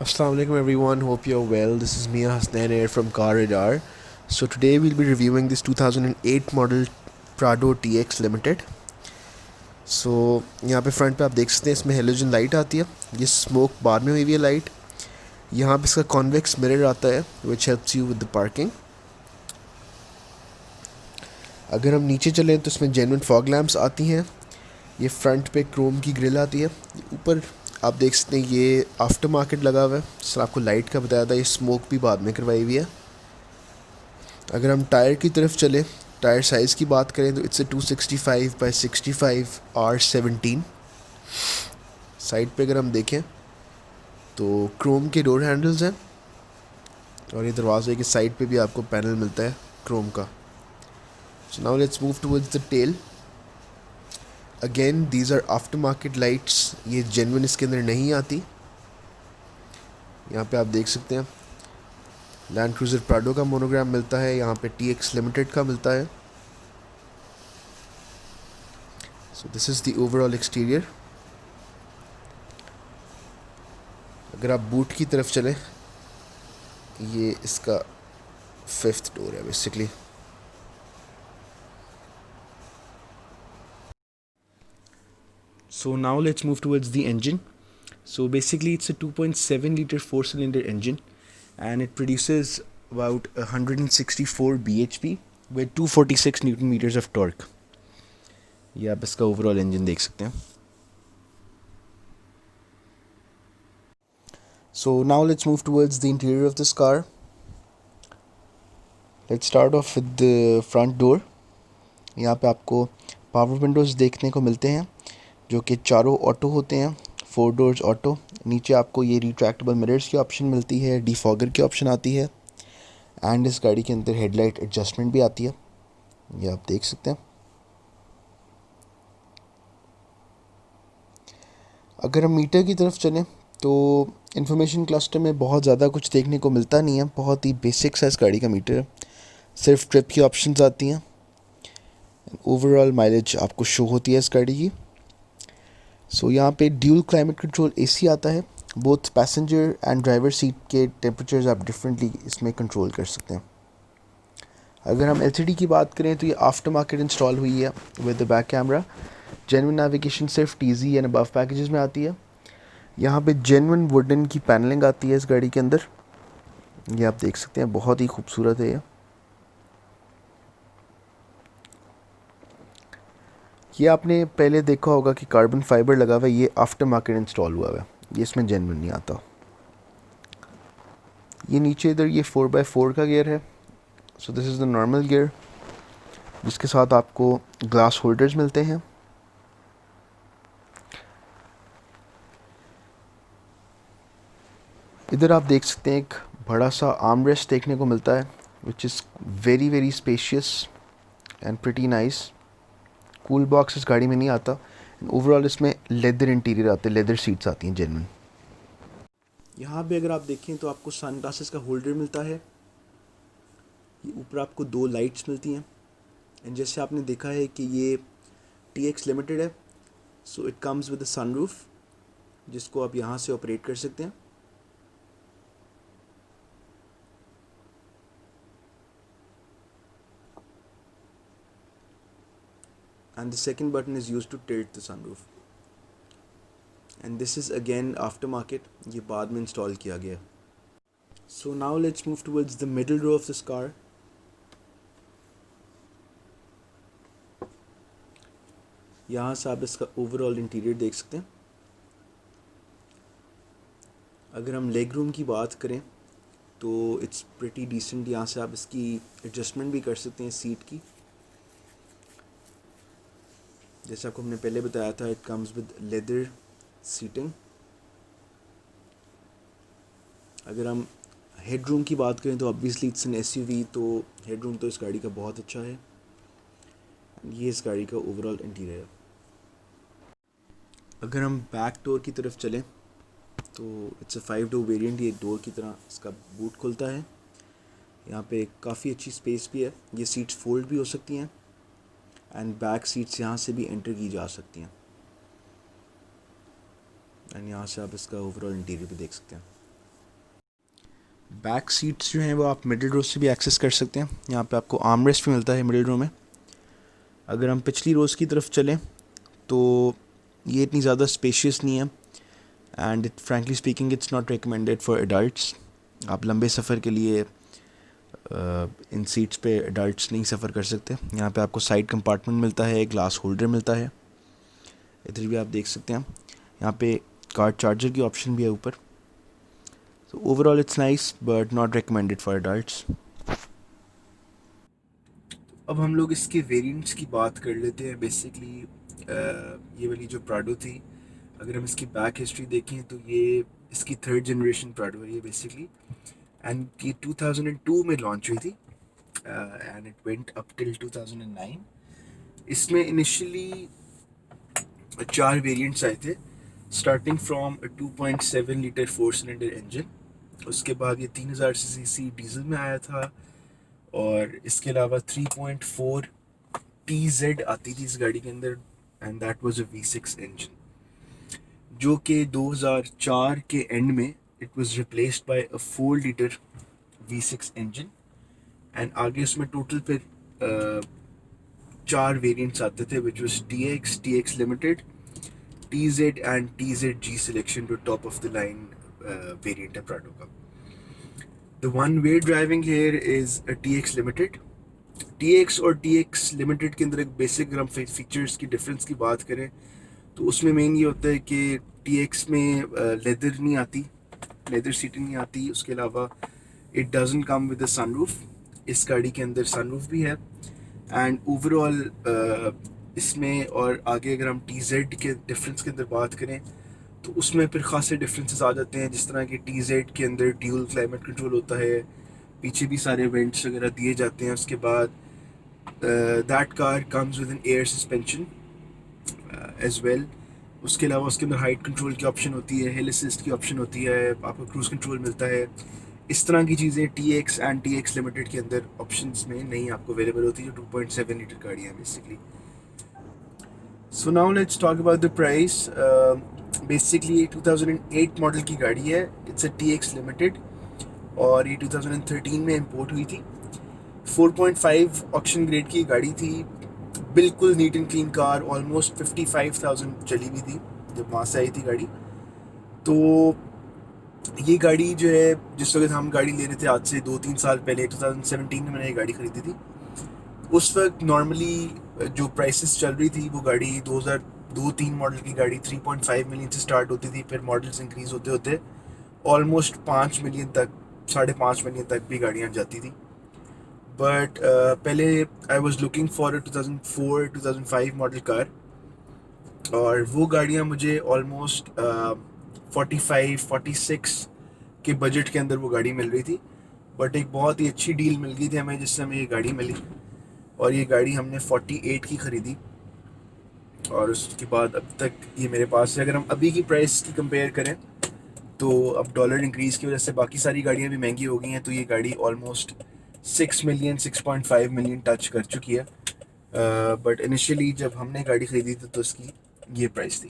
Assalamu alaikum everyone, hope you're well. This is Mia Hasnain here from Car Radar. So today we'll be reviewing this 2008 model Prado TX Limited. So यहाँ पे front पे आप देख सकते हैं इसमें halogen light आती है. ये स्मोक बाद में हुई हुई है लाइट. यहाँ पे इसका कॉन्वेक्स मिरर आता है which helps you with the parking. अगर हम नीचे चलें तो इसमें जेन्युइन फॉग लैम्प्स आती हैं. ये फ्रंट पे क्रोम की ग्रिल आती है. ऊपर आप देख सकते हैं ये आफ्टर मार्केट लगा हुआ है. सर आपको लाइट का बताया था, ये स्मोक भी बाद में करवाई हुई है. अगर हम टायर की तरफ चले, टायर साइज़ की बात करें तो it's a 265 by 65 R17. Side पे अगर हम देखें तो क्रोम के डोर हैंडल्स हैं और ये दरवाजे के साइड पे भी आपको पैनल मिलता है क्रोम का. So now let's move towards the tail. Again these are aftermarket lights, ये जेन्युइन इसके अंदर नहीं आती. यहाँ पे आप देख सकते हैं लैंड क्रूज़र प्राडो का मोनोग्राम मिलता है, यहाँ पे TX लिमिटेड का मिलता है. So this is the overall exterior. अगर आप बूट की तरफ चलें, ये इसका 5th डोर है basically. So now let's move towards the engine. So basically it's a 2.7 liter 4-cylinder engine and it produces about 164 bhp with 246 newton meters of torque. ये आप इसका ओवरऑल इंजन देख सकते हैं. So now let's move towards the interior of this car. Let's start off with the front door. यहाँ पे आपको power Windows देखने को मिलते हैं जो कि चारों ऑटो होते हैं, 4 डोर्स ऑटो. नीचे आपको ये रिट्रैक्टेबल मिरर्स की ऑप्शन मिलती है, डिफॉगर की ऑप्शन आती है एंड इस गाड़ी के अंदर हेडलाइट एडजस्टमेंट भी आती है, ये आप देख सकते हैं. अगर हम मीटर की तरफ चलें तो इंफॉर्मेशन क्लस्टर में बहुत ज़्यादा कुछ देखने को मिलता नहीं है, बहुत ही बेसिक सा इस गाड़ी का मीटर है. सिर्फ ट्रिप की ऑप्शंस आती हैं. ओवरऑल माइलेज आपको शो होती है इस गाड़ी की. सो यहाँ पे ड्यूल क्लाइमेट कंट्रोल AC आता है. Both passenger and driver seat के टेम्परेचर्स आप डिफरेंटली इसमें कंट्रोल कर सकते हैं. अगर हम LCD की बात करें तो ये आफ्टर मार्केट इंस्टॉल हुई है with the back camera. Genuine navigation सिर्फ TZ एंड अबव पैकेजेस में आती है. यहाँ पे जेन्युइन वुडन की पैनलिंग आती है इस गाड़ी के अंदर, ये आप देख सकते हैं, बहुत ही खूबसूरत है ये आपने पहले देखा होगा कि कार्बन फाइबर लगा हुआ है, ये आफ्टर मार्केट इंस्टॉल हुआ है, ये इसमें जेन्युइन नहीं आता. ये नीचे इधर ये 4x4 का गियर है. So this is the normal gear जिसके साथ आपको ग्लास होल्डर्स मिलते हैं. इधर आप देख सकते हैं एक बड़ा सा आर्म रेस्ट देखने को मिलता है which is very very spacious and pretty nice. Cool box इस गाड़ी में नहीं आता. ओवरऑल इसमें लेदर इंटीरियर आते हैं, लेदर सीट्स आती हैं जेन्युइन. यहाँ पे अगर आप देखें तो आपको सन ग्लासेस का होल्डर मिलता है. ये ऊपर आपको 2 लाइट्स मिलती हैं एंड जैसे आपने देखा है कि ये TX लिमिटेड है, so it comes with a sunroof जिसको आप यहाँ से ऑपरेट कर सकते हैं. And the second button is used to tilt the sunroof. And this is again aftermarket, ये बाद में इंस्टॉल किया गया. So now let's move towards the middle row of this car. यहाँ से आप इसका ओवरऑल इंटीरियर देख सकते हैं. अगर हम लेग रूम की बात करें तो इट्स प्रिटी डिसेंट. यहाँ से आप इसकी एडजस्टमेंट भी कर सकते हैं सीट की. जैसे आपको हमने पहले बताया था, it comes with leather seating. अगर हम हेड रूम की बात करें तो ऑब्वियसली इट्स एन SUV, तो हेड रूम तो इस गाड़ी का बहुत अच्छा है. ये इस गाड़ी का ओवरऑल इंटीरियर है. अगर हम बैक डोर की तरफ चलें तो इट्स अ 5 डोर वेरिएंट. ये डोर की तरह इसका बूट खुलता है. यहाँ पे काफ़ी अच्छी स्पेस भी है. ये सीट्स फोल्ड भी हो सकती हैं एंड बैक सीट्स यहाँ से भी एंटर की जा सकती हैं. एंड यहाँ से आप इसका ओवरऑल इंटीरियर भी देख सकते हैं. बैक सीट्स जो हैं वो आप मिडिल रो से भी एक्सेस कर सकते हैं। यहाँ पे आपको आर्म रेस्ट भी मिलता है मिडिल रो में। अगर हम पिछली रोज़ की तरफ चलें तो ये इतनी ज़्यादा स्पेशियस नहीं है, and it frankly speaking it's not recommended for adults. आप लंबे सफ़र के लिए इन सीट्स पे एडल्ट्स नहीं सफ़र कर सकते। यहाँ पे आपको साइड कंपार्टमेंट मिलता है, ग्लास होल्डर मिलता है, इधर भी आप देख सकते हैं। यहाँ पे कार चार्जर की ऑप्शन भी है ऊपर। तो overall it's nice but not recommended for adults. अब हम लोग इसके वेरिएंट्स की बात कर लेते हैं। बेसिकली ये वाली जो प्राडो थी, अगर हम इसकी बैक हिस्ट्री देखें तो ये इसकी थर्ड जनरेशन प्राडो है ये बेसिकली, एंड ये 2002 में लॉन्च हुई थी and it went up till 2009। इसमें इनिशियली 4 वेरिएंट्स आए थे, starting from 2.7 litre 4 cylinder engine. उसके बाद ये 3000 सीसी डीजल में आया था, और इसके अलावा 3.4 TZ आती थी इस गाड़ी के अंदर, and that was a V6 engine, जो कि 2004 के एंड में it was replaced by a 4 litre V6 engine. And आगे उसमें टोटल फिर 4 वेरिएंट्स आते थे, which was TX, TX limited, TZ and TZG selection, जो top of the line variant है प्राडो का। The one we're driving here is a TX Limited. TX और TX Limited के अंदर एक बेसिक अगर हम फीचर्स की डिफरेंस की बात करें तो उसमें मेन ये होता है कि TX में लेदर नहीं आती, लेदर सीटिंग नहीं आती। उसके अलावा it doesn't come with a sunroof. इस गाड़ी के अंदर सनरूफ भी है। एंड ओवरऑल इसमें और आगे अगर हम TZ के डिफरेंस के अंदर बात करें तो उसमें फिर खासे डिफरेंसेस आ जाते हैं, जिस तरह कि TZ के अंदर ड्यूल क्लाइमेट कंट्रोल होता है, पीछे भी सारे वेंट्स वगैरह दिए जाते हैं। उसके बाद that car comes with an air suspension as well. उसके अलावा उसके अंदर हाइट कंट्रोल की ऑप्शन होती है, हिल असिस्ट की ऑप्शन होती है, आपको क्रूज कंट्रोल मिलता है। इस तरह की चीज़ें TX एंड TX लिमिटेड के अंदर ऑप्शंस में नहीं आपको अवेलेबल होती, जो 2.7 लीटर गाड़ियाँ basically. So now let's talk about the price. Basically ये 2008 मॉडल की गाड़ी है, इट्स अ TX लिमिटेड, और ये 2013 में इंपोर्ट हुई थी। 4.5 ऑक्शन ग्रेड की गाड़ी थी, बिल्कुल neat and clean car. Almost 55,000 चली हुई थी जब वहाँ से आई थी गाड़ी। तो ये गाड़ी जो है, जिस वक्त हम गाड़ी ले रहे थे आज से 2-3 साल पहले, 2017 में मैंने ये गाड़ी ख़रीदी थी। उस वक्त नॉर्मली जो प्राइसेस चल रही थी, वो गाड़ी 2002-3 मॉडल की गाड़ी 3.5 मिलियन से स्टार्ट होती थी, फिर मॉडल्स इंक्रीज़ होते होते ऑलमोस्ट 5 मिलियन तक, 5.5 मिलियन तक भी गाड़ियाँ जाती थी। बट पहले I was looking for a 2004-2005 model car, और वो गाड़ियाँ मुझे ऑलमोस्ट 45-46 के बजट के अंदर वो गाड़ी मिल रही थी। बट एक बहुत ही अच्छी डील मिल गई थी हमें, जिससे हमें ये गाड़ी मिली, और ये गाड़ी हमने 48 की ख़रीदी, और उसके बाद अब तक ये मेरे पास है। अगर हम अभी की प्राइस की कंपेयर करें तो अब डॉलर इंक्रीज़ की वजह से बाकी सारी गाड़ियाँ भी महंगी हो गई हैं, तो ये गाड़ी ऑलमोस्ट 6 मिलियन 6.5 मिलियन टच कर चुकी है। बट इनिशियली जब हमने गाड़ी ख़रीदी थी तो इसकी ये प्राइस थी।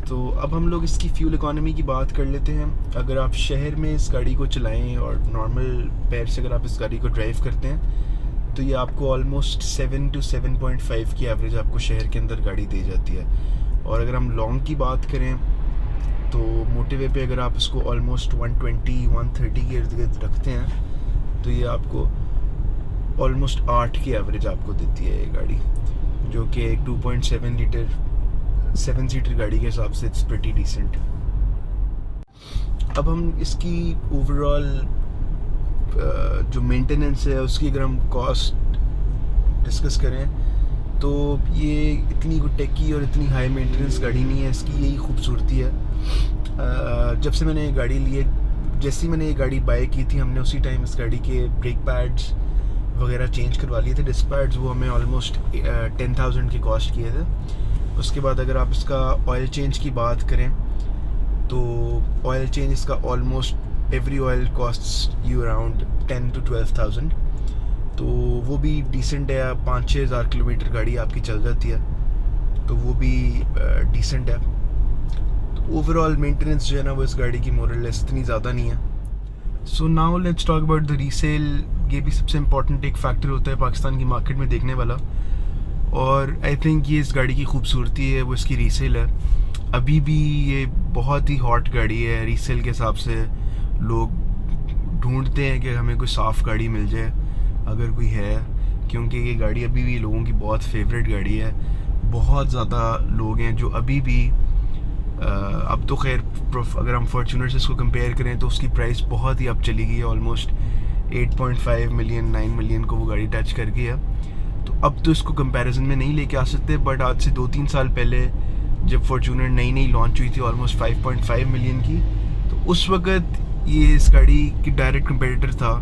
तो अब हम लोग इसकी फ्यूल इकॉनमी की बात कर लेते हैं। अगर आप शहर में इस गाड़ी को चलाएं और नॉर्मल पैर से अगर आप इस गाड़ी को ड्राइव करते हैं तो ये आपको ऑलमोस्ट 7 to 7.5 की एवरेज आपको शहर के अंदर गाड़ी दे जाती है। और अगर हम लॉन्ग की बात करें तो मोटेवे पे अगर आप इसको ऑलमोस्ट 120-130 के इर्द गिर्द रखते हैं तो ये आपको ऑलमोस्ट 8 की एवरेज आपको देती है ये गाड़ी, जो कि 2.7 लीटर 7 सीटर गाड़ी के हिसाब से इट्स प्रीटी डिसेंट। अब हम इसकी ओवरऑल जो मेंटेनेंस है उसकी अगर हम कॉस्ट डिस्कस करें तो ये इतनी टेकी और इतनी हाई मेंटेनेंस गाड़ी नहीं है। इसकी यही खूबसूरती है। जब से मैंने ये गाड़ी ली है, जैसी मैंने ये गाड़ी बाय की थी, हमने उसी टाइम इस गाड़ी के ब्रेक पैड्स वगैरह चेंज करवा लिए थे। डिस्क पैड्स वो हमें ऑलमोस्ट 10,000 के कॉस्ट किए थे। उसके बाद अगर आप इसका ऑयल चेंज की बात करें तो ऑयल चेंज इसका almost every oil costs you around 10 to 12,000, तो वो भी डिसेंट है। 5-6 हज़ार किलोमीटर गाड़ी आपकी चल जाती है, तो वो भी डिसेंट है। तो ओवरऑल मेंटेनेंस जो है ना वो इस गाड़ी की मोरलेस इतनी ज़्यादा नहीं है। सो now let's talk about the resale. ये भी सबसे इम्पोर्टेंट एक फैक्टर होता है पाकिस्तान की मार्केट में देखने वाला, और आई थिंक ये इस गाड़ी की खूबसूरती है वो इसकी रीसेल है। अभी भी ये बहुत ही हॉट गाड़ी है रीसेल के हिसाब से। लोग ढूंढते हैं कि हमें कोई साफ़ गाड़ी मिल जाए अगर कोई है, क्योंकि ये गाड़ी अभी भी लोगों की बहुत फेवरेट गाड़ी है। बहुत ज़्यादा लोग हैं जो अभी भी अब तो खैर अगर हम फॉर्च्यूनर से इसको कंपेयर करें तो उसकी प्राइस बहुत ही अब चली गई है, ऑलमोस्ट 8.5 मिलियन 9 मिलियन को वो गाड़ी टच कर गई है। तो अब तो इसको कंपैरिजन में नहीं लेके आ सकते, बट आज से 2-3 साल पहले जब फॉर्च्यूनर नई नई लॉन्च हुई थी ऑलमोस्ट 5.5 मिलियन की, तो उस वक्त ये इस गाड़ी की डायरेक्ट कंपेटिटर था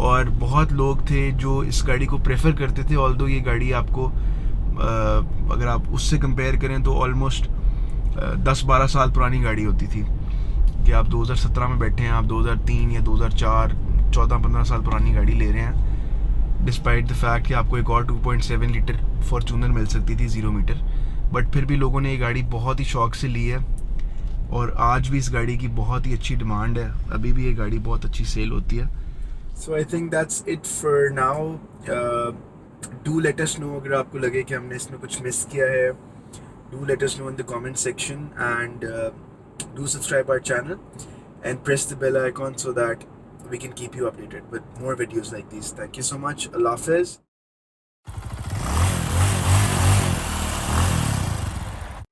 और बहुत लोग थे जो इस गाड़ी को प्रेफर करते थे। ऑल्दो ये गाड़ी आपको अगर आप उससे कंपेयर करें तो ऑलमोस्ट 10-12 साल पुरानी गाड़ी होती थी कि आप 2017 में बैठे हैं, आप 2003 या 2004 14-15 साल पुरानी गाड़ी ले रहे हैं, डिस्पाइट द फैक्ट कि आपको एक और 2.7 लीटर फॉर्च्यूनर मिल सकती थी 0 मीटर। बट फिर भी लोगों ने ये गाड़ी बहुत ही शौक से ली है और आज भी इस गाड़ी की बहुत ही अच्छी डिमांड है। अभी भी ये गाड़ी बहुत अच्छी सेल होती है। So I think that's it for now. Do let us know अगर आपको लगे कि हमने इसमें कुछ मिस किया है। Do let us know in the comment section, and do subscribe our channel and press the bell icon so that we can keep you updated with more videos like these. Thank you so much. Allah Hafiz.